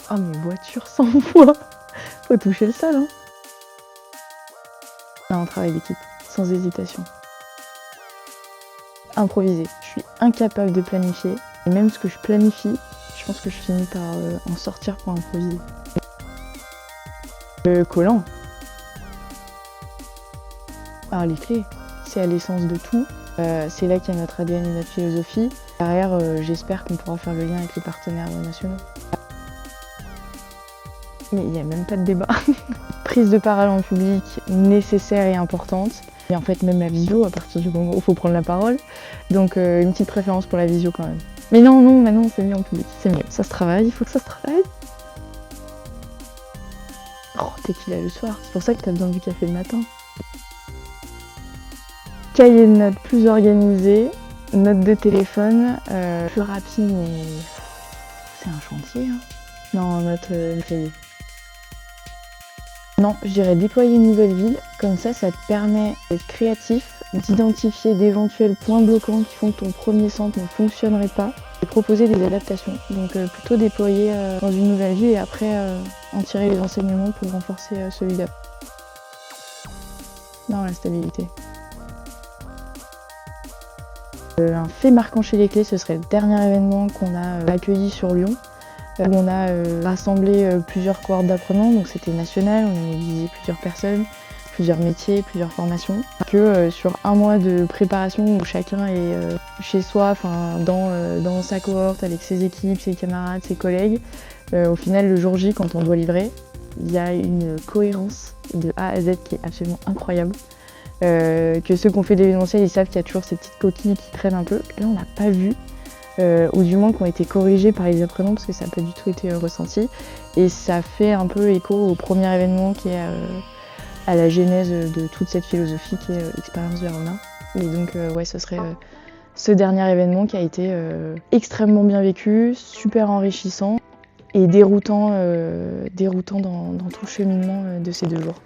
Ah mais voiture 100 fois. Faut toucher le sol, hein. Non, un travail d'équipe, sans hésitation. Improviser. Je suis incapable de planifier. Et même ce que je planifie, je pense que je finis par en sortir pour improviser. Collant. Alors les clés, c'est à l'essence de tout. C'est là qu'il y a notre ADN et notre philosophie. Derrière, j'espère qu'on pourra faire le lien avec les partenaires nationaux. Mais il n'y a même pas de débat. Prise de parole en public nécessaire et importante. Et en fait, même la visio, à partir du moment où il faut prendre la parole. Donc une petite préférence pour la visio quand même. Mais non, maintenant c'est mieux en public, c'est mieux. Ça se travaille, il faut que ça se travaille. Oh, tequila le soir, c'est pour ça que t'as besoin du café le matin. Cahier de notes plus organisé, notes de téléphone, plus rapide, mais c'est un chantier. Hein. Non, note cahier. Non, je dirais déployer une nouvelle ville, comme ça te permet d'être créatif, d'identifier d'éventuels points bloquants qui font que ton premier centre ne fonctionnerait pas et proposer des adaptations. Donc plutôt déployer dans une nouvelle ville et après en tirer les enseignements pour renforcer celui d'après. Non, la stabilité. Un fait marquant chez les clés, ce serait le dernier événement qu'on a accueilli sur Lyon. Où on a rassemblé plusieurs cohortes d'apprenants, donc c'était national, on a mobilisé plusieurs personnes, plusieurs métiers, plusieurs formations. Que sur un mois de préparation où chacun est chez soi, dans sa cohorte, avec ses équipes, ses camarades, ses collègues, au final le jour J, quand on doit livrer, il y a une cohérence de A à Z qui est absolument incroyable. Que ceux qui ont fait de l'événementiel, ils savent qu'il y a toujours ces petites coquilles qui traînent un peu. Là on n'a pas vu. Ou du moins qui ont été corrigés par les apprenants parce que ça n'a pas du tout été ressenti. Et ça fait un peu écho au premier événement qui est à la genèse de toute cette philosophie qui est Expérience Vérona. Et donc ouais, ce serait ce dernier événement qui a été extrêmement bien vécu, super enrichissant et déroutant dans tout le cheminement de ces 2 jours.